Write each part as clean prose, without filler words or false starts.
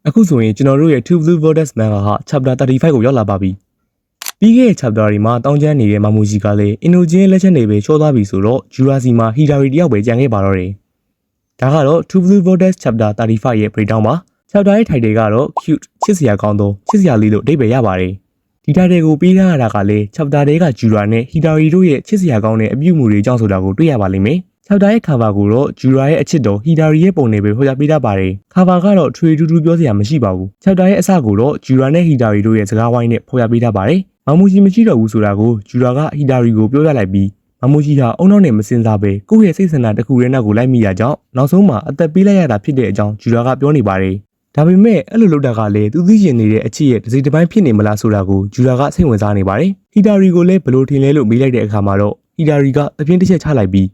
အခုဆိုရင်ကျွန်တော်တို့ရဲ့ Two Blue Vortex Manga ဟာ Chapter 35ကိုရောက်လာပါပြီ။ပြီးခဲ့တဲ့ Chapter တွေမှာတောင်းကျမ်းနေတဲ့မာမူဂျီကလည်းအင်နိုဂျင်းလက်ချက်တွေပဲချောသွားပြီဆိုတော့ဂျူရာစီမှာဟီဒါရီတယောက်ပဲကြံခဲ့ပါတော့တယ်။ဒါကတော့ Two Blue Vortex Chapter 35ရဲ့ breakdown ပါ။ Chapter ရဲ့ title ကတော့ Cute ချစ်စရာကောင်းသောချစ်စရာလေးလို့အဓိပ္ပာယ်ရပါတယ်။ဒီ title ကိုပေးထားရတာကလည်း Chapter တွေကဂျူရာနဲ့ဟီဒါရီတို့ရဲ့ချစ်စရာကောင်းတဲ့အပြုအမူတွေကြောင့်ဆိုတာကိုတွေ့ရပါလိမ့်မယ်။ Chapter ရဲ့ cover ကိုတော့ဂျူရာရဲ့အချစ်တော်ဟီဒါရီရဲ့ပုံနဲ့ပဲဖော်ပြပေးထားပါတယ်။ cover ကတော့ထွေထူးထူးပြောစရာမရှိပါဘူး။ Chapter ရဲ့အစကိုတော့ဂျူရာနဲ့ဟီဒါရီတို့ရဲ့စကားဝိုင်းနဲ့ဖော်ပြပေးထားပါတယ်။မာမူဂျီမရှိတော့ဘူးဆိုတာကိုဂျူရာကဟီဒါရီကိုပြောပြလိုက်ပြီးမာမူဂျီဟာအုံနောက်နဲ့မစင်စားပဲကိုယ့်ရဲ့စိတ်ဆန္ဒတစ်ခုတည်းနောက်ကိုလိုက်မိရကြောင်းနောက်ဆုံးမှာအသက်ပေးလိုက်ရတာဖြစ်တဲ့အကြောင်းဂျူရာကပြောနေပါတယ်။ဒါပေမဲ့အဲ့လိုလုပ်တာကလည်းသူသိကျင်နေတဲ့အချစ်ရဲ့တစ်စိတ်တစ်ပိုင်းဖြစ်နေမလားဆိုတာကိုဂျူရာကစိတ်ဝင်စားနေပါတယ်။ဟီဒါရီကိုလည်းဘလို့ထင်လဲလို့မေးလိုက်တဲ့အခါမှာတော့ဟီဒါရီကသပြင်းတစ်ချက်ချလိုက်ပြီ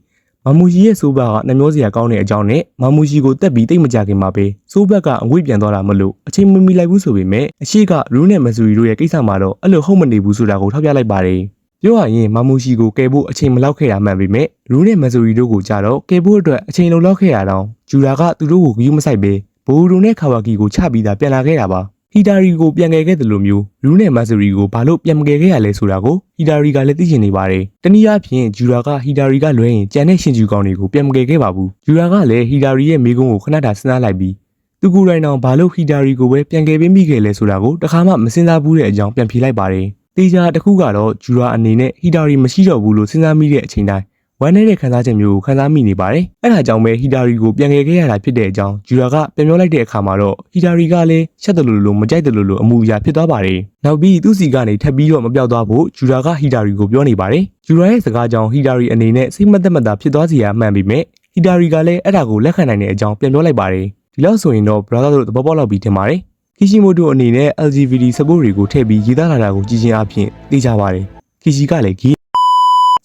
းမာမူဂျီရဲ့ဆိုးဘက်ကနှမျောစရာကောင်းတဲ့အကြောင်းနဲ့မာမူဂျီကိုတက်ပြီးတိတ်မကြခင်မှာပဲဆိုးဘက်ကအငွေ့ပြန်သွားတာမလို့အချိန်မမီလိုက်ဘူးဆိုပေမဲ့အရှိကရူးနဲ့မဆူရီတို့ရဲ့ကိစ္စမှာတော့အဲ့လိုဟုတ်မနေဘူးဆိုတာကိုထောက်ပြလိုက်ပါတယ်။ပြောရရင်မာမူဂျီကိုကယ်ဖို့အချိန်မလောက်ခဲ့တာမှန်ပေမဲ့ရူးနဲ့မဆူရီတို့ကိုကြတော့ကယ်ဖို့အတွက်အချိန်လုံလောက်ခဲ့ရတော့ဂျူရာကသူတို့ကိုဂရုမစိုက်ပဲဘိုးရိုနဲ့ခါဝါကီကိုချပြီးသားပြန်လာခဲ့တာပါ။ဟီဒါရီကိုပြန်ကယ်ခဲ့တယ်လို့မျိုးရူးနဲ့မဆူရီကိုဘာလို့ပြန်မကယ်ခဲ့ရလဲဆိုတာကိုဟီဒါရီကလည်းသိချင်နေပါတယ်။တနည်းအားဖြင့်ဂျူရာကဟီဒါရီကလွဲရင်ကြံတဲ့ရှင်ဂျူကောင်တွေကိုပြန်မကယ်ခဲ့ပါဘူး။ဂျူရာကလည်းဟီဒါရီရဲ့မိကုန်းကိုခဏတာစဉ်းစားလိုက်ပြီးသူကိုယ်တိုင်တော့ဘာလို့ဟီဒါရီကိုပဲပြန်ကယ်ပေးမိခဲ့လဲဆိုတာကိုတခါမှမစဉ်းစားဘူးတဲ့အကြောင်းပြန်ဖြေလိုက်ပါတယ်။တေချာတစ်ခုကတော့ဂျူရာအနေနဲ့ဟီဒါရီမရှိတော့ဘူးလို့စဉ်းစားမိတဲ့အချိန်တိုင်းဝမ်းနေတဲ့ခံစားချက်မျိုးကိုခံစားမိနေပါတယ်။အဲ့ဒါကြောင့်ပဲဟီဒါရီကိုပြန်ကယ်ခဲ့ရတာဖြစ်တဲ့အကြောင်းဂျူရာကပြန်ပြောလိုက်တဲ့အခါမှာတော့ဟီဒါရီကလည်းရှက်တယ်လို့မကြိုက်တယ်လို့အမူအရာဖြစ်သွားပါတယ်။နောက်ပြီးသူ့စီကနေထပ်ပြီးတော့မပြောက်သွားဖို့ဂျူရာကဟီဒါရီကိုပြောနေပါတယ်။ဂျူရာရဲ့စကားကြောင့်ဟီဒါရီအနေနဲ့စိတ်မသက်မသာဖြစ်သွားစီရမှန်ပေမဲ့ဟီဒါရီကလည်းအဲ့ဒါကိုလက်ခံနိုင်တဲ့အကြောင်းပြန်ပြောလိုက်ပါတယ်။ဒီလောက်ဆိုရင်တော့ brother တို့သဘောပေါက်လောက်ပြီးထင်ပါတယ်။ကီရှီမိုတိုအနေနဲ့ LGBT support တွေကိုထည့်ပြီးရေးသားလာတာကိုကြည့်ချင်းအပြင်သိကြပါတယ်။ကီရှီကလည်း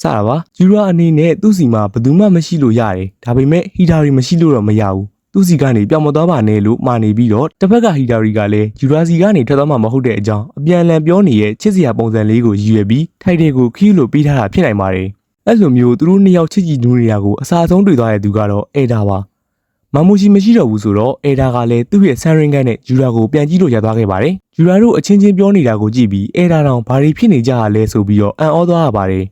စတာပါဂျူရာအနေနဲ့သူ့စီမှာဘယ်သူမှမရှိလို့ရတယ်ဒါပေမဲ့ဟီဒါရီမရှိလို့တော့မရဘူးသူ့စီကနေပြောင်းမသွားပါနဲ့လို့မှာနေပြီးတော့တစ်ဖက်ကဟီဒါရီကလည်းဂျူရာစီကနေထွက်သွားမှာမဟုတ်တဲ့အကြောင်းအပြန်အလှန်ပြောနေတဲ့ချစ်စရာပုံစံလေးကိုရည်ရွယ်ပြီးထိုက်တဲ့ကိုခီးလို့ပေးထားတာဖြစ်နိုင်ပါတယ်အဲ့လိုမျိုးသူတို့နှစ်ယောက်ချစ်ကြည်နူးနေတာကိုအစားဆုံးတွေ့သွားတဲ့သူကတော့အေဒါပါမမူရှိမရှိတော့ဘူးဆိုတော့အေဒါကလည်းသူ့ရဲ့ဆန်ရင်ကန်နဲ့ဂျူရာကိုပြန်ကြည့်လို့ရသွားခဲ့ပါတယ်ဂျူရာတို့အချင်းချင်းပြောနေတာကိုကြည့်ပြီးအေဒါတောင်ဘာတွေဖြစ်နေကြရလဲဆိုပြီးတော့အံ့ဩသွားရပါတယ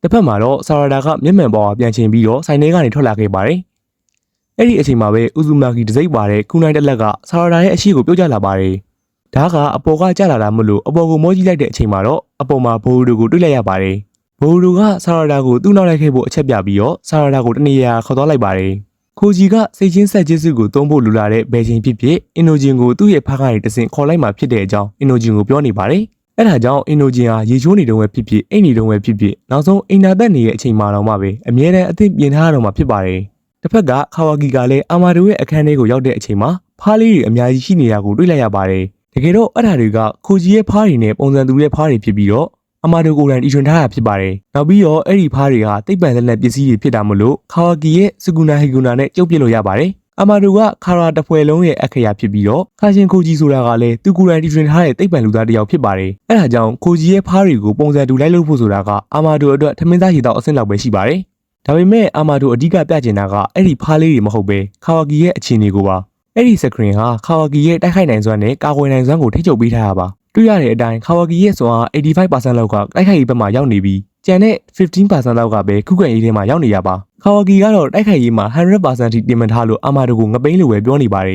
်တစ်ဖက်မှာတော့ဆာရဒါကမျက်မှန်ပေါ်ပြန်ချင်ပြီးတော့ဆိုင်ထဲကနေထွက်လာခဲ့ပါတယ်။အဲ့ဒီအချိန်မှာပဲဥဇူမာကီတစိမ့်ပါတဲ့ခုနိုင်တက်လက်ကဆာရဒါရဲ့အရှိကိုပြုတ်ကျလာပါတယ်။ဒါကအပေါ်ကကျလာတာမလို့အပေါ်ကိုမောကြည့်လိုက်တဲ့အချိန်မှာတော့အပေါ်မှာဘိုးရိုကိုတွေ့လိုက်ရပါတယ်။ဘိုးရိုကဆာရဒါကိုသူ့နောက်လိုက်ခဲ့ဖို့အချက်ပြပြီးတော့ဆာရဒါကိုတနေရာခေါ်သွားလိုက်ပါတယ်။ခိုဂျီကစိတ်ချင်းဆက်ကျေးဇူးကိုသုံးဖို့လူလာတဲ့ဘယ်ချိန်ဖြစ်ဖြစ်အင်နိုဂျင်ကိုသူ့ရဲ့ဖားကနေတဆင့်ခေါ်လိုက်မှဖြစ်တဲ့အကြောင်းအင်နိုဂျင်ကိုပြောနေပါတယ်။အဲ့ဒါကြောင့်အင်နိုဂျင်ဟာရေချိုးနေတုန်းပဲဖြစ်ဖြစ်အိမ်နေတုန်းပဲဖြစ်ဖြစ်နောက်ဆုံးအိမ်နာသက်နေတဲ့အချိန်မှတော့မှပဲအမြဲတမ်းအသင့်ပြင်ထားရတော့မှဖြစ်ပါတယ်။တစ်ဖက်ကခါဝါကီကလည်းအာမာဒိုရဲ့အခန်းထဲကိုရောက်တဲ့အချိန်မှာဖားလေးတွေအများကြီးရှိနေတာကိုတွေ့လိုက်ရပါတယ်။တကယ်တော့အဲ့ဒါတွေကခိုဂျီရဲ့ဖားတွေနဲ့ပုံစံတူတဲ့ဖားတွေဖြစ်ပြီးတော့အာမာဒိုကိုယ်တိုင်တီထွင်ထားတာဖြစ်ပါတယ်။နောက်ပြီးတော့အဲ့ဒီဖားတွေဟာတိတ်ပန်လက်လက်ပစ္စည်းတွေဖြစ်တာမလို့ခါဝါကီရဲ့စကူနာဟီကူနာနဲ့ကျုပ်ပြစ်လို့ရပါတယ်။အမာဒိုကခါရာတဖွဲလုံးရဲ့အခရာဖြစ်ပြီးတော့ခါရှင်ခိုဂျီဆိုတာကလည်းသူကိုယ်တိုင်တီထွင်ထားတဲ့တိတ်ပန်လူသားတစ်ယောက်ဖြစ်ပါတယ်။အဲဒါကြောင့်ခိုဂျီရဲ့ဖားတွေကိုပုံစံတူလိုက်လို့ဖို့ဆိုတာကအမာဒိုအတွက်ထမင်းသားရေတောက်အဆင့်လောက်ပဲရှိပါတယ်။ဒါပေမဲ့အမာဒိုအဓိကပြချင်တာကအဲ့ဒီဖားလေးတွေမဟုတ်ပဲခါဝါကီရဲ့အခြေအနေကိုပါ။အဲ့ဒီစကရင်ဟာခါဝါကီရဲ့တိုက်ခိုက်နိုင်စွမ်းနဲ့ကာကွယ်နိုင်စွမ်းကိုထိချုပ်ပေးထားတာပါ။တွေ့ရတဲ့အတိုင်းခါဝါကီရဲ့စွမ်းအား85%လောက်ကတိုက်ခိုက်ရေးဘက်မှာရောက်နေပြီးကျန်တဲ့15%လောက်ကပဲခုခံရေးထဲမှာရောက်နေရပါခါဝါကီကတော့တိုက်ခိုက်ရေးမှာ100%ထိတင်မှထားလို့အာမာဒိုကိုငပိန်းလိုပဲပြောနေပါတယ်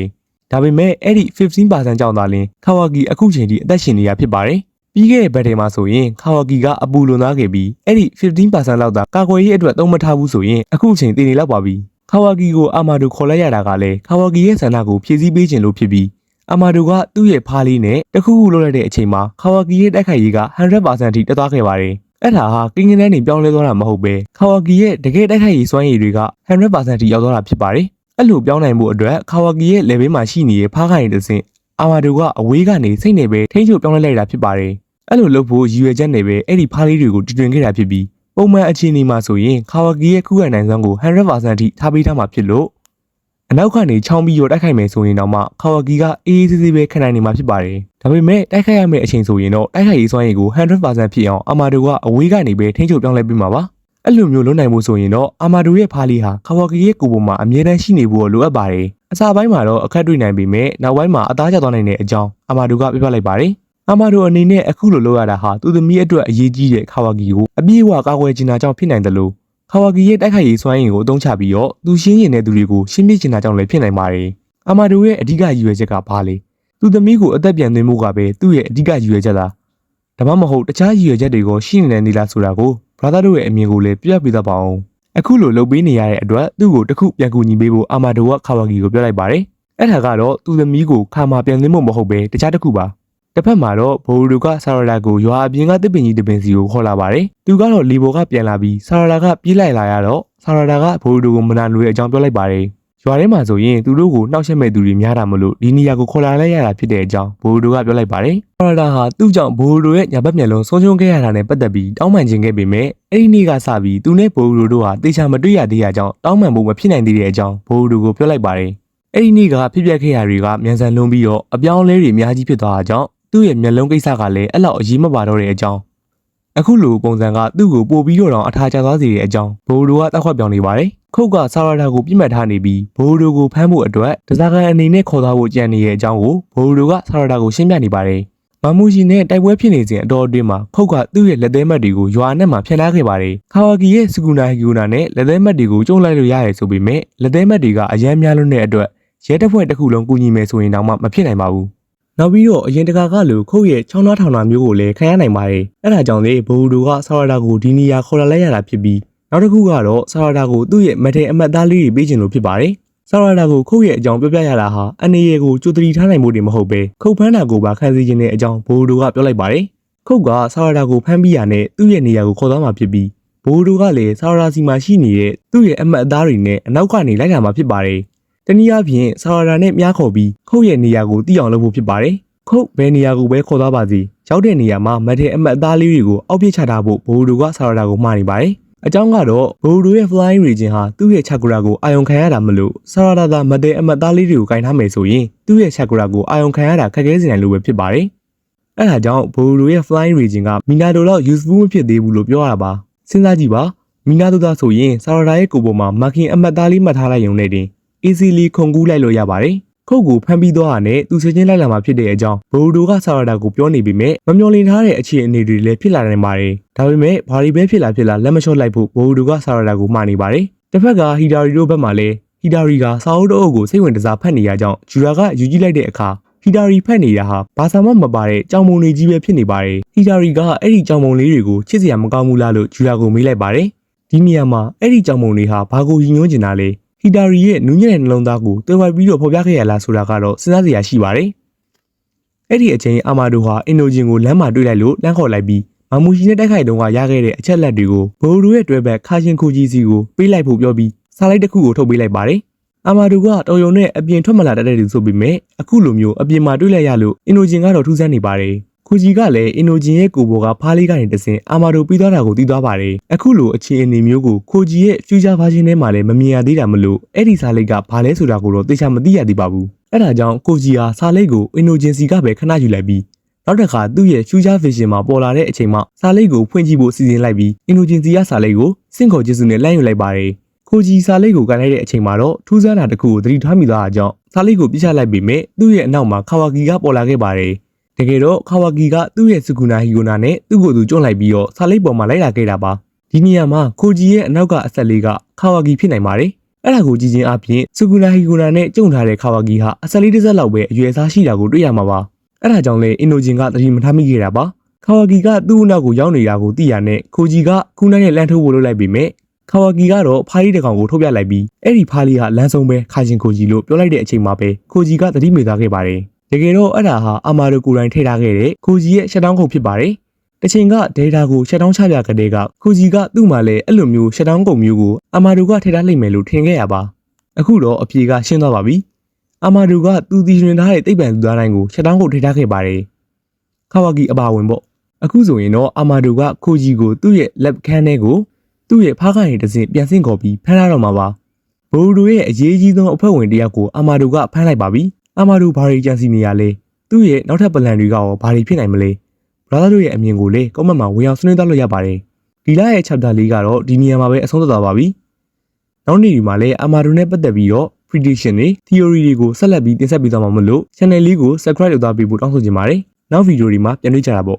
ဒါပေမဲ့အဲ့ဒီ15%ကြောင့်သာလင်ခါဝါကီအခုချိန်ထိအသက်ရှင်နေရဖြစ်ပါတယ်ပြီးခဲ့တဲ့ဘက်ထဲမှာဆိုရင်ခါဝါကီကအပူလွန်သွားခဲ့ပြီးအဲ့ဒီ15%လောက်သာကာကွယ်ရေးအတွက်သုံးမထားဘူးဆိုရင်အခုချိန်တည်နေလောက်ပါပြီခါဝါကီကိုအာမာဒိုခေါ်လိုက်ရတာကလည်းခါဝါကီရဲ့ဆန္ဒကိုဖြည့်ဆည်းပေးခြင်းလို့ဖြစ်ပြီးအာမာဒိုကသူ့ရဲ့ဖားလေးနဲ့တခုခုလုပ်လိုက်တဲ့အချိန်မှာခါဝါကီရဲ့တိုက်ခိုက်ရေးက100%ထိတက်သွားခဲ့ပါတယ်အဲ့ဒါဟာကိန်းကနန်းနေပြောင်းလဲသွားတာမဟုတ်ပဲခါဝါကီရဲ့တကယ်တိုက်ခိုက်ရေးစွမ်းရည်တွေက100%ထိရောက်သွားတာဖြစ်ပါတယ်အဲ့လိုပြောင်းနိုင်မှုအတွက်ခါဝါကီရဲ့ level မှာရှိနေတဲ့ဖားခိုင်တဲ့စင်အာမာဒိုကအဝေးကနေစိတ်နေပဲထိန်းချုပ်ပြောင်းလဲလိုက်တာဖြစ်ပါတယ်အဲ့လိုလုပ်ဖို့ရည်ရွယ်ချက်နဲ့ပဲအဲ့ဒီဖားလေးတွေကိုတည်တွင်ခဲ့တာဖြစ်ပြီးပုံမှန်အခြေအနေမှာဆိုရင်ခါဝါကီရဲ့ခုခံနိုင်စွမ်းကို100%ထိထားပေးထားမှာဖြစ်လို့အနောက်ကနေချောင်းပြီးတော့တိုက်ခိုက်မယ်ဆိုရင်တော့မှခါဝါကီကအေးအေးဆေးဆေးပဲခံနိုင်နေမှာဖြစ်ပါတယ်ဒါပေမဲ့တိုက်ခိုက်ရမယ့်အချိန်ဆိုရင်တော့တိုက်ခိုက်ရေးစွမ်းရည်ကို100%ဖြစ်အောင်အာမာဒိုကအဝေးကနေပဲထိန်းချုပ်ပြောင်းလဲပေးမှာပါ အဲ့လိုမျိုးလုပ်နိုင်မှုဆိုရင်တော့အာမာဒိုရဲ့ဖားလီဟာခါဝါကီရဲ့ကိုယ်ပေါ်မှာအမြဲတမ်းရှိနေဖို့လိုအပ်ပါတယ်အစာပိုင်းမှာတော့အခက်တွေ့နိုင်ပေမဲ့နောက်ပိုင်းမှာအသားကျသွားနိုင်တဲ့အကြောင်းအာမာဒိုကပြပြလိုက်ပါတယ်အာမာဒိုအနေနဲ့အခုလိုလုပ်ရတာဟာသူသမီးအတွက်အရေးကြီးတဲ့ခါဝါကီကိုအပြည့်အဝကာကွယ်ချင်တာကြောင့်ဖြစ်နိုင်တယ်လို့ခါဝါကီရဲ့တိုက်ခိုက်ရေးစွမ်းရည်ကိုအသုံးချပြီးတော့သူရှင်းရင်တဲ့သူတွေကိုရှင်းပြချင်တာကြောင့်လည်းဖြစ်နိုင်ပါတယ်အာမာဒိုရဲ့အဓိကရည်ရွယ်ချက်ကဘာလဲသူသမီးကိုအသက်ပြန်သွင်းမှုကပဲသူ့ရဲ့အဓိကရည်ရွယ်ချက်လားဒါမှမဟုတ်တခြားရည်ရွယ်ချက်တွေကိုရှိနေနေလားဆိုတာကိုဘရာသာတို့ရဲ့အမြင်ကိုလည်းပြပြပေးသပါအောင်အခုလိုလုပ်ပေးနေရတဲ့အတွက်သူ့ကိုတစ်ခုပြန်ကူညီပေးဖို့အာမာဒိုကခါဝါကီကိုပြောလိုက်ပါတယ်အဲ့ဒါကတော့သူသမီးကိုခါမာပြန်သွင်းဖို့မဟုတ်ပဲတခြားတစ်ခုပါတစ်ဖက်မှာတော့ဘိုဒိုကဆာရလာကိုရွာအပြင်ကတစ်ပင်ကြီးတစ်ပင်စီကိုခေါ်လာပါတယ်သူကတော့လီဘိုကပြန်လာပြီးဆာရလာကပြေးလိုက်လာရတော့ဆာရလာကဘိုဒိုကိုမနာလိုတဲ့အကြောင်းပြောလိုက်ပါတယ်ရွာထဲမှာဆိုရင်သူတို့ကိုနှောက်ယှက်မဲ့သူတွေများတာမလို့ဒီနေရာကိုခေါ်လာလိုက်ရတာဖြစ်တဲ့အကြောင်းဘိုဒိုကပြောလိုက်ပါတယ်ဆာရလာဟာသူ့ကြောင့်ဘိုဒိုရဲ့ညာဘက်မျက်လုံးဆုံးရှုံးခဲ့ရတာနဲ့ပတ်သက်ပြီးတောင်းပန်ခြင်းခဲ့ပေမဲ့အဲ့ဒီနေ့ကစပြီးသူနဲ့ဘိုဒိုတို့ဟာတေချာမတွေ့ရသေးတာကြောင့်တောင်းပန်ဖို့မဖြစ်နိုင်သေးတဲ့အကြောင်းဘိုဒိုကိုပြောလိုက်ပါတယ်အဲ့ဒီနေ့ကဖြစ်ပျက်ခဲ့ရတွေကမြန်ဆန်လွန်ပြီးတော့အပြောင်းအလဲတွေအများကြီးဖြစ်သွားတာကြောင့်သူ့ရဲ့မျက်လုံးကိစ္စကလည်းအဲ့လောက်အရေးမပါတော့တဲ့အကြောင်းအခုလိုပုံစံကသူ့ကိုပို့ပြီးတော့အထာချသွားစေတဲ့အကြောင်းဘိုဒိုကတောက်ခွက်ပြောင်းနေပါတယ်ခုတ်ကဆာရတာကိုပြစ်မှတ်ထားနေပြီးဘိုဒိုကိုဖမ်းဖို့အတွက်တစားကန်အနေနဲ့ခေါ်သွားဖို့ကြံနေတဲ့အကြောင်းကိုဘိုဒိုကဆာရတာကိုရှင်းပြနေပါတယ်မမူရှိနဲ့တိုက်ပွဲဖြစ်နေစဉ်အတော်အတွင်းမှာခုတ်ကသူ့ရဲ့လက်သေးမတ်တွေကိုရွာနဲ့မှဖျက်ထားခဲ့ပါတယ်ခါဝါကီရဲ့စကူနာဟီကူနာနဲ့လက်သေးမတ်တွေကိုကျုံလိုက်လို့ရတယ်ဆိုပေမဲ့လက်သေးမတ်တွေကအရန်များလွန်းတဲ့အတွက်ရဲတပ်ဖွဲ့တစ်ခုလုံးကူညီမယ်ဆိုရင်တော့မဖြစ်နိုင်ပါဘူးနောက်ပြီးတော့အရင်တကာကလိုခုတ်ရဲ့ချောင်းသားထောင်တာမျိုးကိုလည်းခံရနိုင်ပါတယ်အဲ့ဒါကြောင့်လေဘိုဒိုကဆာရတာကိုဒီနေရာခေါ်လာလိုက်ရတာဖြစ်ပြီးနောက်တစ်ခုကတော့ဆာရတာကိုသူ့ရဲ့မထေအမတ်သားလေးတွေပေးချင်လို့ဖြစ်ပါတယ်ဆာရတာကိုခုတ်ရဲ့အကြောင်းပြောပြရတာဟာအနေရကိုကြိုတရီထားနိုင်မှုတွေမဟုတ်ပဲခုတ်ဖမ်းတာကိုပါခံစီခြင်းတဲ့အကြောင်းဘိုဒိုကပြောလိုက်ပါတယ်ခုတ်ကဆာရတာကိုဖမ်းပြီးရတဲ့သူ့ရဲ့နေရာကိုခေါ်သွားမှာဖြစ်ပြီးဘိုဒိုကလည်းဆာရတာစီမှာရှိနေတဲ့သူ့ရဲ့အမတ်သားတွေနဲ့အနောက်ကနေလိုက်လာမှာဖြစ်ပါတယ်တနည်းအားဖြင့်ဆာရတာနဲ့မြားခေါ်ပြီးခုတ်ရဲ့နေရာကိုသိအောင်လုပ်ဖို့ဖြစ်ပါတယ်ခုတ်ဘယ်နေရာကိုပဲခေါ်သွားပါစီရောက်တဲ့နေရာမှာမထေအမတ်သားလေးတွေကိုအောက်ပြစ်ချထားဖို့ဘိုဒိုကဆာရတာကိုမှားနေပါတယ်အကြောင်းကတော့ဘိုဒိုရဲ့ flying region ဟာသူ့ရဲ့ chakra ကိုအာယုံခံရတာမလို့ဆာရတာမထေအမတ်သားလေးတွေကိုကင်ထားမယ်ဆိုရင်သူ့ရဲ့ chakra ကိုအာယုံခံရတာခက်ခဲစေနိုင်လို့ပဲဖြစ်ပါတယ်အဲ့ဒါကြောင့်ဘိုဒိုရဲ့ flying region ကမီနာဒိုလောက် useful မဖြစ်သေးဘူးလို့ပြောရတာပါစဉ်းစားကြည့်ပါမီနာဒိုသာဆိုရင်ဆာရတာရဲ့ကိုယ်ပေါ်မှာမခင်အမတ်သားလေးမှတ်ထားလိုက်ရုံနဲ့တင် easily ခုန်ကူးလိုက်လို့ရပါတယ်ခုတ်ကိုဖမ်းပြီးသွားတာနဲ့သူဆွေချင်းလိုက်လာမှာဖြစ်တဲ့အကြောင်းဘိုဒိုကဆာရတာကိုပြောနေပေမဲ့မမျော်လင့်ထားတဲ့အခြေအနေတွေလည်းဖြစ်လာနိုင်ပါတယ်ဒါပေမဲ့ဘာတွေပဲဖြစ်လာလက်မလျှော့လိုက်ဖို့ဘိုဒိုကဆာရတာကိုမှားနေပါတယ်တစ်ဖက်ကဟီဒါရီတို့ဘက်မှာလည်းဟီဒါရီကစာအုပ်တအုပ်ကိုစိတ်ဝင်စားဖတ်နေရကြောင်းဂျူရာကယူကြည့်လိုက်တဲ့အခါဟီဒါရီဖတ်နေတာဟာဘာသာမှမပါတဲ့ကြောင်ပုံလေးကြီးပဲဖြစ်နေပါတယ်ဟီဒါရီကအဲ့ဒီကြောင်ပုံလေးတွေကိုချစ်စရာမကောင်းဘူးလားလို့ဂျူရာကိုမေးလိုက်ပါတယ်ဒီနေရာမှာအဲ့ဒီကြောင်ပုံလေးဟာဘာကိုရည်ညွှန်းချင်တာလဲဟီဒါရီရဲ့နူးညံ့တဲ့နှလုံးသားကိုတွဲဝိုက်ပြီးတော့ဖော်ပြခဲ့ရလားဆိုတာကတော့စဉ်းစားစရာရှိပါတယ်။အဲ့ဒီအချိန်အာမာဒိုဟာအင်ဒိုဂျင်ကိုလမ်းမှာတွေ့လိုက်လို့လမ်းခေါ်လိုက်ပြီးမမူရှိနဲ့တိုက်ခိုက်တုန်းကရခဲ့တဲ့အချက်လက်တွေကိုဘိုဒိုရဲ့တွဲဘက်ခါရှင်ခိုဂျီစီကိုပေးလိုက်ဖို့ပြောပြီးစာလိုက်တစ်ခုကိုထုတ်ပေးလိုက်ပါတယ်။အာမာဒိုကတော်ရုံနဲ့အပြင်ထွက်မလာတတ်တဲ့သူဆိုပေမဲ့အခုလိုမျိုးအပြင်မှာတွေ့လိုက်ရလို့အင်ဒိုဂျင်ကတော့ထူးဆန်းနေပါတယ်။ခိုဂျီကလည်းအင်ဒိုဂျင်ရဲ့ကိုယ်ပေါ်ကဖားလေးကနေတဆင်အာမာဒိုပြီးသွားတာကိုသိသွားပါတယ်။အခုလိုအခြေအနေမျိုးကိုခိုဂျီရဲ့ future version ထဲမှာလည်းမမြင်ရသေးတာမလို့အဲ့ဒီစာလိပ်ကဘာလဲဆိုတာကိုတော့သိချာမသိရသေးပါဘူး။အဲ့ဒါကြောင့်ခိုဂျီဟာစာလိပ်ကိုအင်ဒိုဂျင်စီကပဲခဏယူလိုက်ပြီးနောက်တစ်ခါသူ့ရဲ့ future vision မှာပေါ်လာတဲ့အချိန်မှာစာလိပ်ကိုဖွင့်ကြည့်ဖို့စီစဉ်လိုက်ပြီးအင်ဒိုဂျင်စီကစာလိပ်ကိုစင့်ခေါ်ကျေးဇူးနဲ့လမ်းယူလိုက်ပါတယ်။ခိုဂျီစာလိပ်ကိုကန်လိုက်တဲ့အချိန်မှာတော့ထူးဆန်းတာတစ်ခုကိုသတိထားမိသွားတာကြောင့်စာလိပ်ကိုပြချလိုက်ပေမဲ့သူ့ရဲ့အနောက်မှာခါဝါကီကပေါ်လာခဲ့ပါတယ်။တကယ်တော့ခါဝါကီကသူ့ရဲ့စကူနာဟီဂိုနာနဲ့သူ့ကိုယ်သူကျွန့်လိုက်ပြီးတော့စာလိပ်ပေါ်မှာလိုက်လာခဲ့တာပါဒီနေရာမှာခိုဂျီရဲ့အနောက်ကအဆက်လေးကခါဝါကီဖြစ်နိုင်ပါတယ်အဲ့ဒါကိုကြည့်ချင်းအပြင်စကူနာဟီဂိုနာနဲ့ကျုံထားတဲ့ခါဝါကီဟာအဆက်လေးတစ်စက်လောက်ပဲအရွယ်အစားရှိတာကိုတွေ့ရမှာပါအဲ့ဒါကြောင့်လေအင်ဒိုဂျင်ကသတိမထားမိခဲ့တာပါခါဝါကီကသူ့အနောက်ကိုရောက်နေတာကိုသိရနဲ့ခိုဂျီကခုနိုင်နဲ့လမ်းထိုးဖို့လုပ်လိုက်ပေမဲ့ခါဝါကီကတော့ဖားရီတကောင်ကိုထုတ်ပြလိုက်ပြီးအဲ့ဒီဖားလီကလမ်းဆုံးပဲခါရှင်ခိုဂျီလို့ပြောလိုက်တဲ့အချိန်မှာပဲခိုဂျီကသတိမေ့သွားခဲ့ပါတယ်တကယ်တော့အဲ့ဒါဟာအာမာဒိုကိုယ်တိုင်ထည့်ထားခဲ့တဲ့ခိုဂျီရဲ့ရှက်တောင်းခုတ်ဖြစ်ပါတယ်။တချိန်ကဒေတာကိုရှက်တောင်းချပြခဲ့တဲ့ကခိုဂျီကသူ့မှာလည်းအဲ့လိုမျိုးရှက်တောင်းကုန်မျိုးကိုအာမာဒိုကထည့်ထားလိမ့်မယ်လို့ထင်ခဲ့ရပါ။အခုတော့အပြေကရှင်းသွားပါပြီ။အာမာဒိုကသူတည်ရှင်ထားတဲ့တိတ်ပံသူသားတိုင်းကိုရှက်တောင်းခုတ်ထည့်ထားခဲ့ပါတယ်။ခါဝါကီအပါဝင်ပေါ့။အခုဆိုရင်တော့အာမာဒိုကခိုဂျီကိုသူ့ရဲ့လက်ခန်းထဲကိုသူ့ရဲ့ဖားကနေတစ်စင်ပြန်ဆင့်ခေါ်ပြီးဖမ်းလာတော့မှာပါ။ဘိုဒိုရဲ့အရေးကြီးဆုံးအဖွဲ့ဝင်တယောက်ကိုအာမာဒိုကဖမ်းလိုက်ပါပြီ။အာမာဒိုဘာရီဂျန်စီနေရလဲသူ့ရဲ့နောက်ထပ်ပလန်တွေကရောဘာတွေဖြစ်နိုင်မလဲဘရာသာတို့ရဲ့အမြင်ကိုလည်းကွန်မန့်မှာဝင်အောင်ဆွေးနွေးသွားလို့ရပါတယ် ဒီလရဲ့ chapter ၄ကတော့ဒီနေရာမှာပဲအဆုံးသတ်သွားပါပြီနောက်နေ့ဒီမှာလည်းအာမာဒိုနဲ့ပတ်သက်ပြီးတော့ prediction တွေ theory တွေကိုဆက်လက်ပြီးတင်ဆက်ပေးသွားမှာမလို့ channel လေးကို subscribe လုပ်သားပေးဖို့တောင်းဆိုချင်ပါတယ်နောက်ဗီဒီယိုတွေမှာပြန်တွေ့ကြတာပေါ့